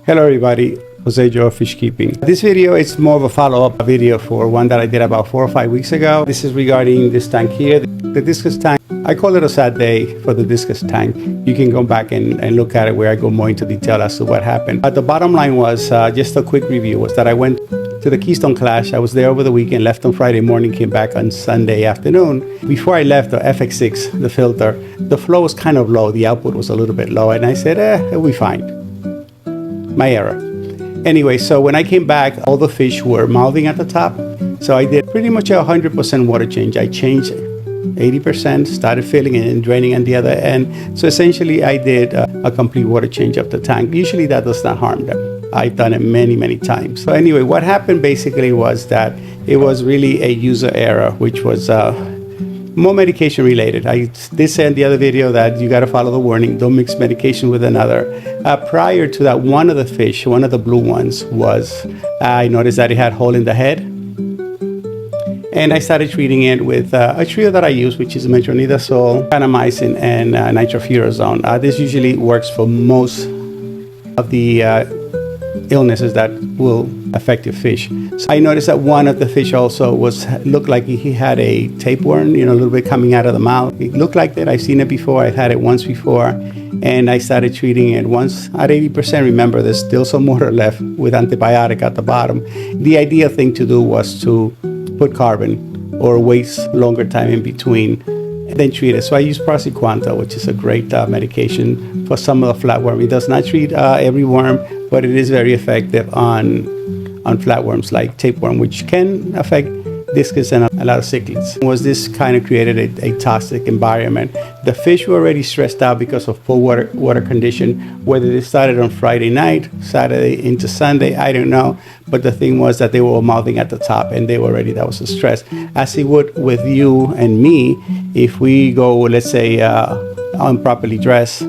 Hello everybody, Jose Joe Fish Keeping. This video is more of a follow-up video for one that I did about 4 or 5 weeks ago. This is regarding this tank here, the Discus tank. I call it a sad day for the Discus tank. You can go back and look at it where I go more into detail as to what happened. But the bottom line was, just a quick review, was that I went to the Keystone Clash. I was there over the weekend, left on Friday morning, came back on Sunday afternoon. Before I left, the FX6, the filter, the flow was kind of low. The output was a little bit low. And I said, it'll be fine. My error. Anyway, so when I came back, all the fish were mouthing at the top. So I did pretty much a 100% water change. I changed 80%, started filling it and draining on the other end. So essentially I did a complete water change of the tank. Usually that does not harm them. I've done it many, many times. So anyway, what happened basically was that it was really a user error, which was more medication related. I did say in the other video that you got to follow the warning, don't mix medication with another. Prior to that, one of the fish, one of the blue ones, I noticed that it had a hole in the head. And I started treating it with a trio that I use, which is metronidazole, kanamycin, and nitrofurazone. This usually works for most of the illnesses that will affect your fish. So I noticed that one of the fish also looked like he had a tapeworm, a little bit coming out of the mouth. It looked like that. I've seen it before. I've had it once before, and I started treating it once at 80%. Remember, there's still some water left with antibiotic at the bottom. The ideal thing to do was to put carbon or wait longer time in between and then treat it. So I use Praziquantel, which is a great medication for some of the flatworm. It does not treat every worm, but it is very effective on flatworms like tapeworm, which can affect discus and a lot of cichlids. This kind of created a toxic environment. The fish were already stressed out because of poor water condition. Whether they started on Friday night, Saturday into Sunday, I don't know. But the thing was that they were mouthing at the top, and they were already, that was a stress. As it would with you and me, if we go, let's say, improperly dressed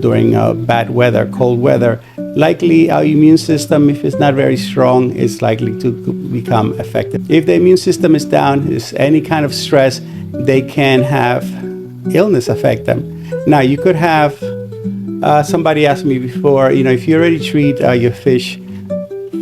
during bad weather, cold weather, likely our immune system, if it's not very strong, is likely to become affected. If the immune system is down, is any kind of stress, they can have illness affect them. Now, you could have, somebody asked me before, if you already treat your fish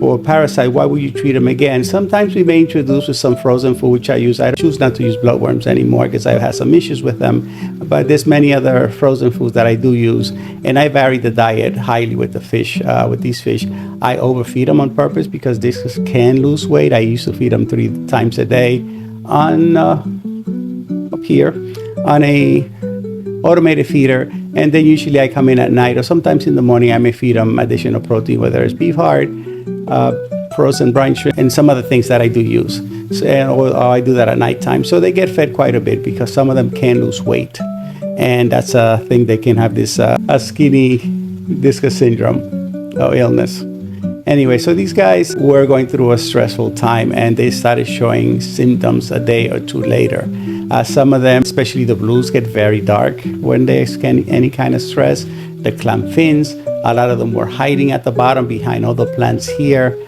for parasite, why would you treat them again? Sometimes we may introduce with some frozen food, which I use. I choose not to use bloodworms anymore because I've had some issues with them. But there's many other frozen foods that I do use. And I vary the diet highly with the fish, with these fish. I overfeed them on purpose because discus can lose weight. I used to feed them 3 times a day on up here on a automated feeder. And then usually I come in at night, or sometimes in the morning I may feed them additional protein, whether it's beef heart, frozen brine shrimp, and some other things that I do use. Or I do that at nighttime. So they get fed quite a bit because some of them can lose weight. And that's a thing, they can have this skinny discus syndrome or illness. Anyway, so these guys were going through a stressful time, and they started showing symptoms a day or 2 later. Some of them, especially the blues, get very dark when they scan any kind of stress. The clam fins, a lot of them were hiding at the bottom behind all the plants here.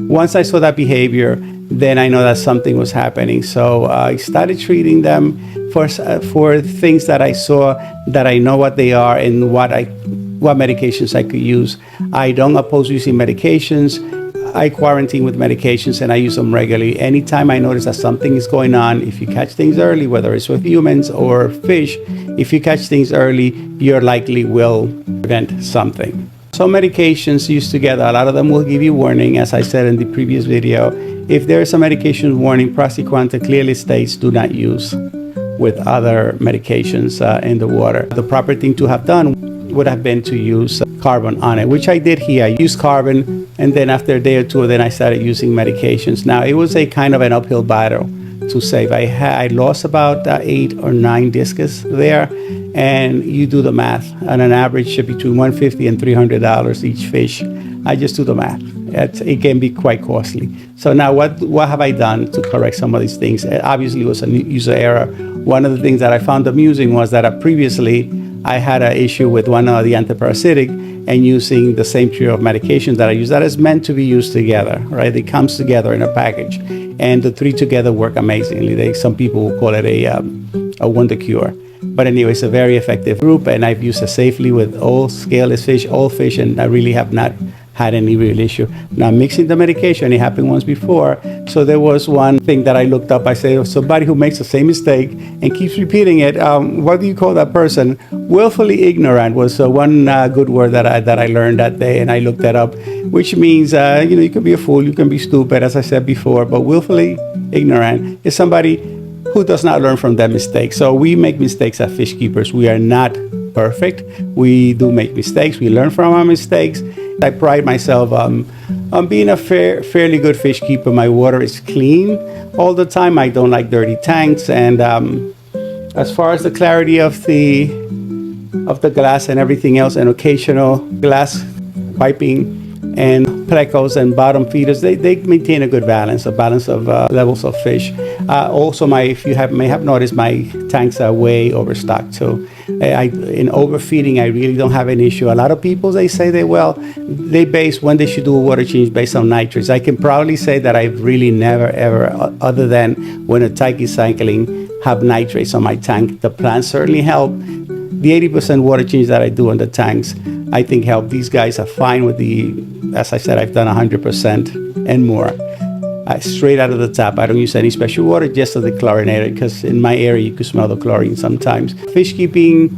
Once I saw that behavior, then I know that something was happening. So I started treating them for things that I saw, that I know what they are and what medications I could use. I don't oppose using medications. I quarantine with medications and I use them regularly. Anytime I notice that something is going on, if you catch things early, whether it's with humans or fish, if you catch things early, you likely will prevent something. So medications used together, a lot of them will give you warning, as I said in the previous video. If there is a medication warning, Praziquantel clearly states do not use with other medications in the water. The proper thing to have done would have been to use carbon on it, which I did here. I used carbon, and then after a day or two, then I started using medications. Now, it was a kind of an uphill battle to save. I lost about 8 or 9 discus there, and you do the math. On an average, between $150 and $300 each fish. I just do the math. It can be quite costly. So now what have I done to correct some of these things? Obviously, it was a user error. One of the things that I found amusing was that previously I had an issue with one of the antiparasitic and using the same trio of medications that I use that is meant to be used together, right? It comes together in a package, and the 3 together work amazingly. Some people will call it a wonder cure. But anyway, it's a very effective group, and I've used it safely with all scaleless fish, all fish, and I really have not had any real issue. Now, mixing the medication, it happened once before. So there was one thing that I looked up. I said, somebody who makes the same mistake and keeps repeating it, what do you call that person? Willfully ignorant was one good word that I learned that day, and I looked that up, which means, you can be a fool, you can be stupid, as I said before, but willfully ignorant is somebody who does not learn from their mistakes. So we make mistakes as fish keepers. We are not perfect. We do make mistakes. We learn from our mistakes. I pride myself on being a fairly good fish keeper. My water is clean all the time. I don't like dirty tanks. And as far as the clarity of the glass and everything else, and occasional glass piping and plecos and bottom feeders, they maintain a good balance, of levels of fish. Also, if you may have noticed, my tanks are way overstocked. So in overfeeding, I really don't have an issue. A lot of people, they say they base when they should do a water change based on nitrates. I can proudly say that I've really never, ever, other than when a tank is cycling, have nitrates on my tank. The plants certainly help. The 80% water change that I do on the tanks, I think help. These guys are fine with as I said, I've done 100% and more. Straight out of the tap. I don't use any special water, just the chlorinated, because in my area you could smell the chlorine sometimes. Fish keeping,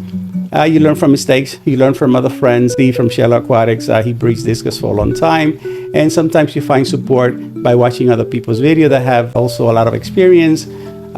you learn from mistakes. You learn from other friends. Steve from Shell Aquatics, he breeds Discus for a long time. And sometimes you find support by watching other people's video that have also a lot of experience.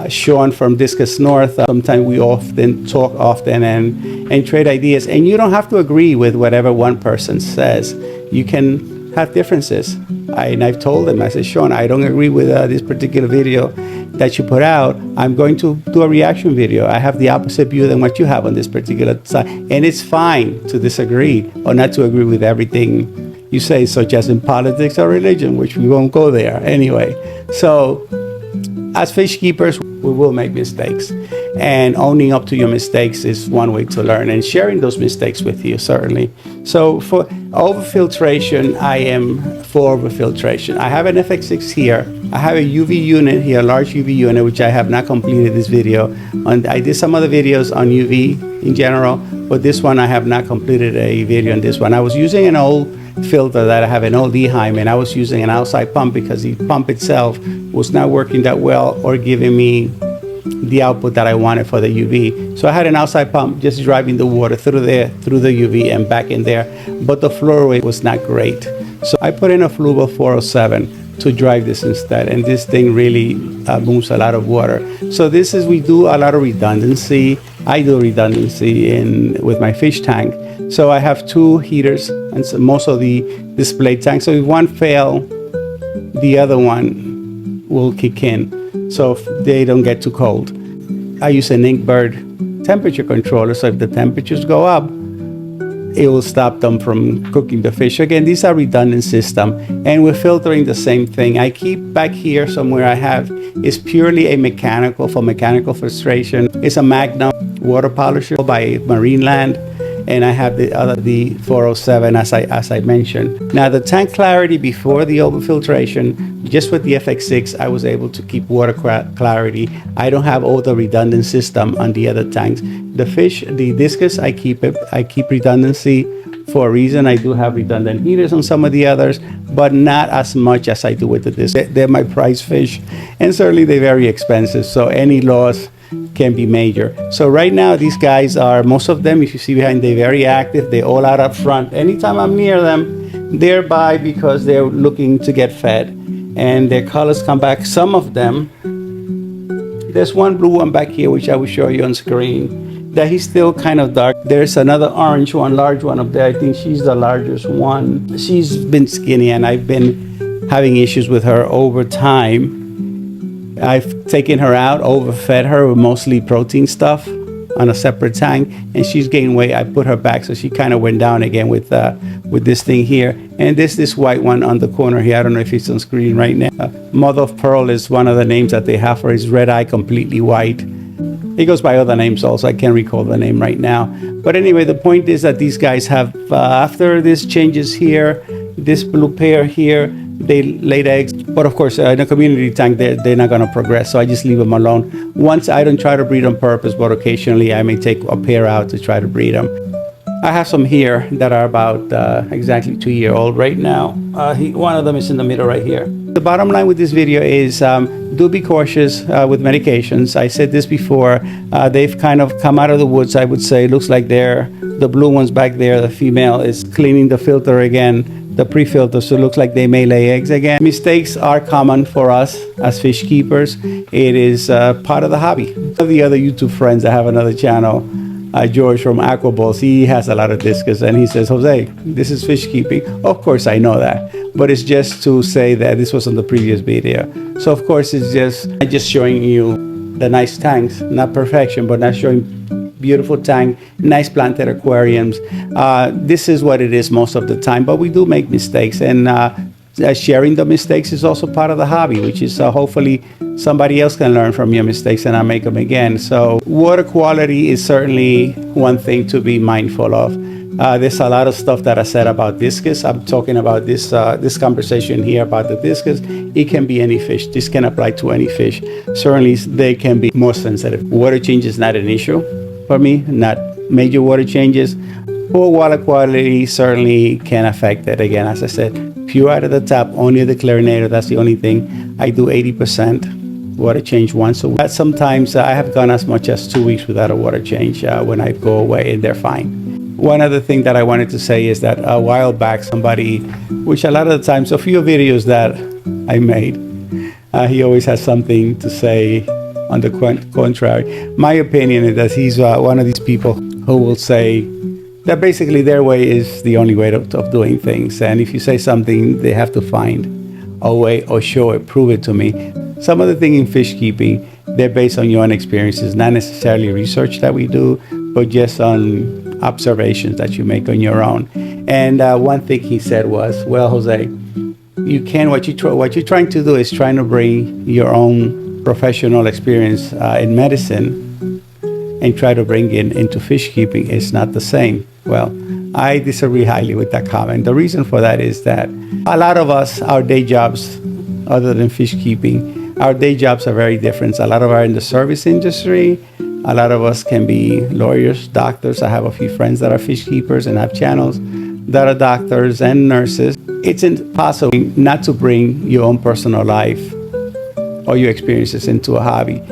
Sean from Discus North, sometimes we often talk and trade ideas. And you don't have to agree with whatever one person says. You can have differences. And I've told them, I said, Sean, I don't agree with this particular video that you put out. I'm going to do a reaction video. I have the opposite view than what you have on this particular side. And it's fine to disagree or not to agree with everything you say, such as in politics or religion, which we won't go there anyway. So as fish keepers, we will make mistakes. And owning up to your mistakes is one way to learn, and sharing those mistakes with you, certainly. So for overfiltration, I am for overfiltration. I have an FX6 here. I have a UV unit here, a large UV unit, which I have not completed this video. I did some other videos on UV in general, but this one I have not completed a video on this one. I was using an old filter that I have, an old Eheim, and I was using an outside pump because the pump itself was not working that well or giving me the output that I wanted for the UV. So I had an outside pump just driving the water through the UV and back in there, but the flow rate was not great. So I put in a Fluval 407 to drive this instead, and this thing really moves a lot of water. So we do a lot of redundancy. I do redundancy with my fish tank. So I have two heaters and most of the display tanks. So if one fail, the other one will kick in, so they don't get too cold. I use an Inkbird temperature controller, so if the temperatures go up, it will stop them from cooking the fish. Again, these are redundant system, and we're filtering the same thing. I keep back here somewhere is purely a mechanical filtration. It's a Magnum water polisher by Marineland, and I have the 407 as I mentioned. Now the tank clarity before the overfiltration, just with the FX6, I was able to keep water clarity. I don't have all the redundant system on the other tanks. The Discus, I keep redundancy for a reason. I do have redundant heaters on some of the others, but not as much as I do with the Discus. They're my prize fish, and certainly they're very expensive, so any loss can be major. So right now these guys are, most of them, if you see behind, they're very active. They're all out up front. Anytime I'm near them, they're by because they're looking to get fed, and their colors come back. Some of them, there's one blue one back here which I will show you on screen, that he's still kind of dark. There's another orange one, large one up there. I think she's the largest one. She's been skinny, and I've been having issues with her over time. I've taken her out, overfed her with mostly protein stuff on a separate tank, and she's gained weight. I put her back, so she kind of went down again with this thing here. And this white one on the corner here, I don't know if it's on screen right now. Mother of Pearl is one of the names that they have for his red eye, completely white. He goes by other names also. I can't recall the name right now. But anyway, the point is that these guys have, after this changes here, this blue pair here, they laid eggs. But of course, in a community tank, they're not going to progress. So I just leave them alone. Once I don't try to breed on purpose, but occasionally I may take a pair out to try to breed them. I have some here that are about exactly 2 years old right now. One of them is in the middle right here. The bottom line with this video is do be cautious with medications. I said this before. They've kind of come out of the woods, I would say. Looks like the blue ones back there, the female is cleaning the filter again, the pre-filter, so it looks like they may lay eggs again. Mistakes are common for us as fish keepers. It is part of the hobby. One of the other YouTube friends, I have another channel, George from Aquaballs, he has a lot of discus, and he says, Jose, this is fish keeping. Of course I know that, but it's just to say that this was on the previous video. So of course it's just showing you the nice tanks, not perfection, but not showing beautiful tank, nice planted aquariums. This is what it is most of the time, but we do make mistakes, and sharing the mistakes is also part of the hobby, which is hopefully somebody else can learn from your mistakes and not make them again. So water quality is certainly one thing to be mindful of. There's a lot of stuff that I said about discus. I'm talking about this conversation here about the discus. It can be any fish. This can apply to any fish. Certainly they can be more sensitive. Water change is not an issue for me, not major water changes. Poor water quality certainly can affect it. Again, as I said, pure out of the tap, only the chlorinator, that's the only thing. I do 80% water change once a week. Sometimes I have gone as much as 2 weeks without a water change when I go away, and they're fine. One other thing that I wanted to say is that a while back, somebody, which a lot of the times, a few videos that I made, he always has something to say on the contrary. My opinion is that he's one of these people who will say that basically their way is the only way of doing things. And if you say something, they have to find a way or show it, prove it to me. Some of the things in fish keeping, they're based on your own experiences, not necessarily research that we do, but just on observations that you make on your own. And one thing he said was, well, Jose, you can, what you're trying to do is trying to bring your own professional experience in medicine and try to bring it into fish keeping. It's not the same. Well, I disagree highly with that comment. The reason for that is that a lot of us, our day jobs, other than fish keeping, our day jobs are very different. A lot of us are in the service industry. A lot of us can be lawyers, doctors. I have a few friends that are fish keepers and have channels that are doctors and nurses. It's impossible not to bring your own personal life or your experiences into a hobby.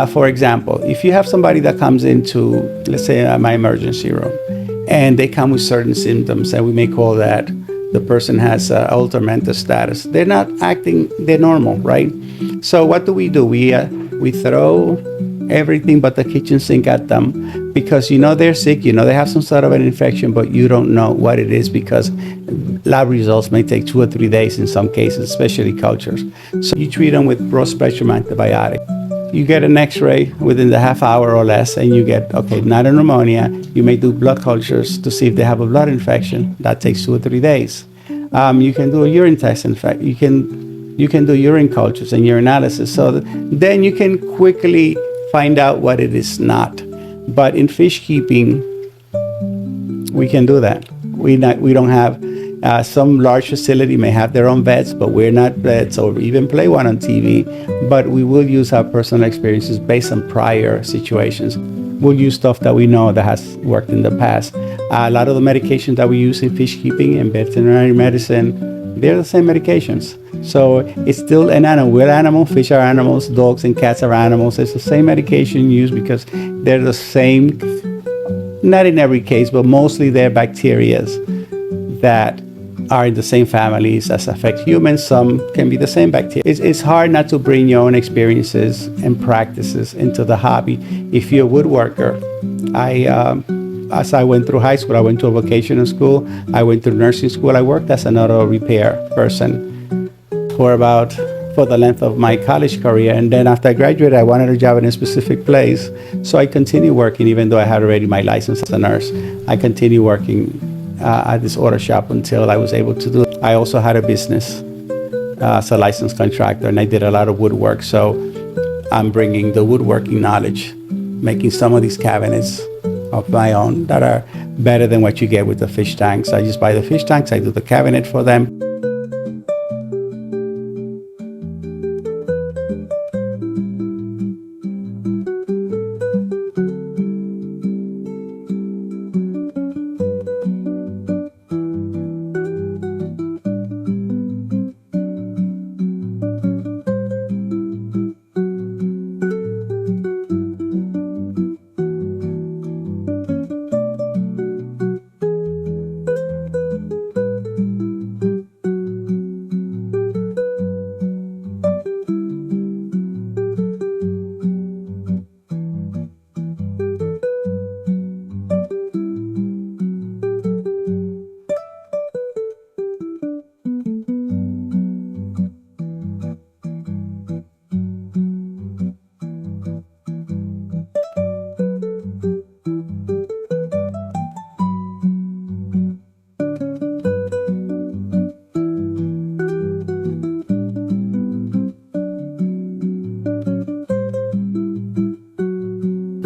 For example, if you have somebody that comes into, let's say, my emergency room, and they come with certain symptoms, and we may call that the person has altered mental status. They're not acting, they're normal, right? So what do? We throw everything but the kitchen sink at them because you know they're sick, you know they have some sort of an infection, but you don't know what it is because lab results may take 2 or 3 days in some cases, especially cultures. So you treat them with broad spectrum antibiotic. You get an x-ray within the half hour or less, and you get, okay, not a pneumonia. You may do blood cultures to see if they have a blood infection. That takes 2 or 3 days. You can do a urine test. In fact, you can do urine cultures and urinalysis. So then you can quickly find out what it is not. But in fish keeping, we can do that. We don't have, some large facility may have their own vets, but we're not vets or even play one on TV. But we will use our personal experiences based on prior situations. We'll use stuff that we know that has worked in the past. A lot of the medications that we use in fish keeping and veterinary medicine, they're the same medications. So it's still an animal. We're animals, fish are animals, dogs and cats are animals. It's the same medication used because they're the same, not in every case, but mostly they're bacteria that are in the same families as affect humans. Some can be the same bacteria. It's hard not to bring your own experiences and practices into the hobby. If you're a woodworker, as I went through high school, I went to a vocational school, I went to nursing school, I worked as an auto repair person for the length of my college career. And then after I graduated, I wanted a job in a specific place. So I continued working, even though I had already my license as a nurse. I continued working at this auto shop until I was able to do it. I also had a business as a licensed contractor, and I did a lot of woodwork. So I'm bringing the woodworking knowledge, making some of these cabinets of my own that are better than what you get with the fish tanks. I just buy the fish tanks, I do the cabinet for them.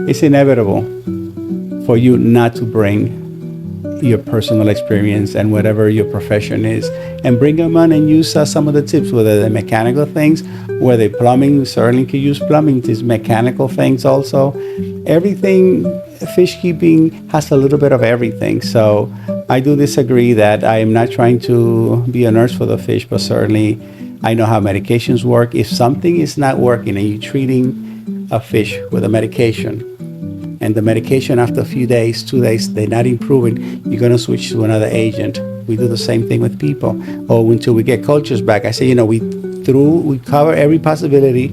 it's inevitable for you not to bring your personal experience and whatever your profession is, and bring them on and use some of the tips, whether they're mechanical things, whether plumbing, certainly can use plumbing, these mechanical things also. Everything, fish keeping has a little bit of everything. So I do disagree that I am not trying to be a nurse for the fish, but certainly I know how medications work. If something is not working and you're treating a fish with a medication, and the medication after a few days, 2 days, they're not improving, you're going to switch to another agent. We do the same thing with people. Or until we get cultures back, I say, we cover every possibility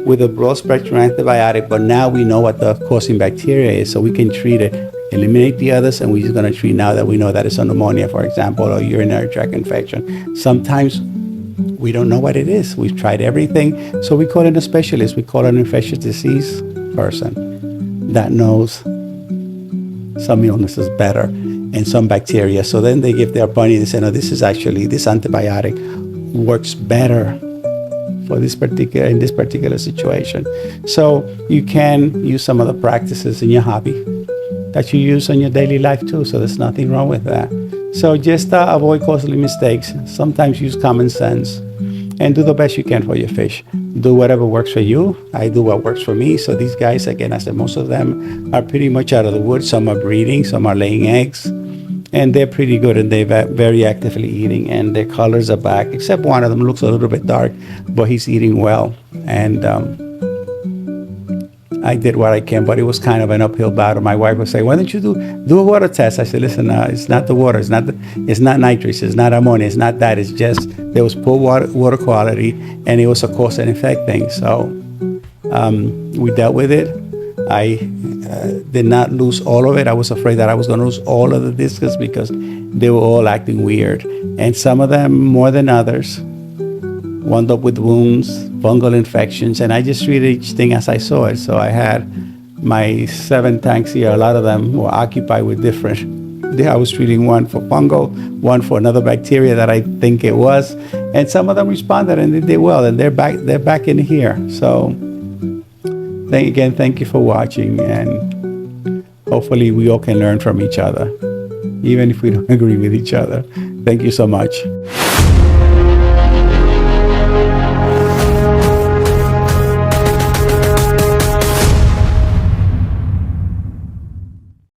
with a broad spectrum antibiotic, but now we know what the causing bacteria is, so we can treat it, eliminate the others, and we're just going to treat now that we know that it's a pneumonia, for example, or urinary tract infection. Sometimes we don't know what it is. We've tried everything, so we call in a specialist. We call an infectious disease person that knows some illnesses better and some bacteria. So then they give their opinion. They say, no, this antibiotic works better for this particular situation. So you can use some of the practices in your hobby that you use in your daily life too. So there's nothing wrong with that. So just avoid costly mistakes. Sometimes use common sense and do the best you can for your fish. Do whatever works for you. I do what works for me. So these guys, again, I said, most of them are pretty much out of the woods. Some are breeding, some are laying eggs, and they're pretty good, and they're very actively eating, and their colors are back, except one of them looks a little bit dark, but he's eating well. And I did what I can, but it was kind of an uphill battle. My wife would say, why don't you do a water test? I said, listen, it's not the water, it's not nitrates, it's not ammonia, it's not that, it's just there was poor water quality, and it was a cause and effect thing. So we dealt with it. I did not lose all of it. I was afraid that I was going to lose all of the discus because they were all acting weird, and some of them more than others wound up with wounds, fungal infections, and I just treated each thing as I saw it. So I had my 7 tanks here. A lot of them were occupied with different. I was treating one for fungal, one for another bacteria that I think it was, and some of them responded and they did well, and they're back in here. So thank you for watching, and hopefully we all can learn from each other, even if we don't agree with each other. Thank you so much.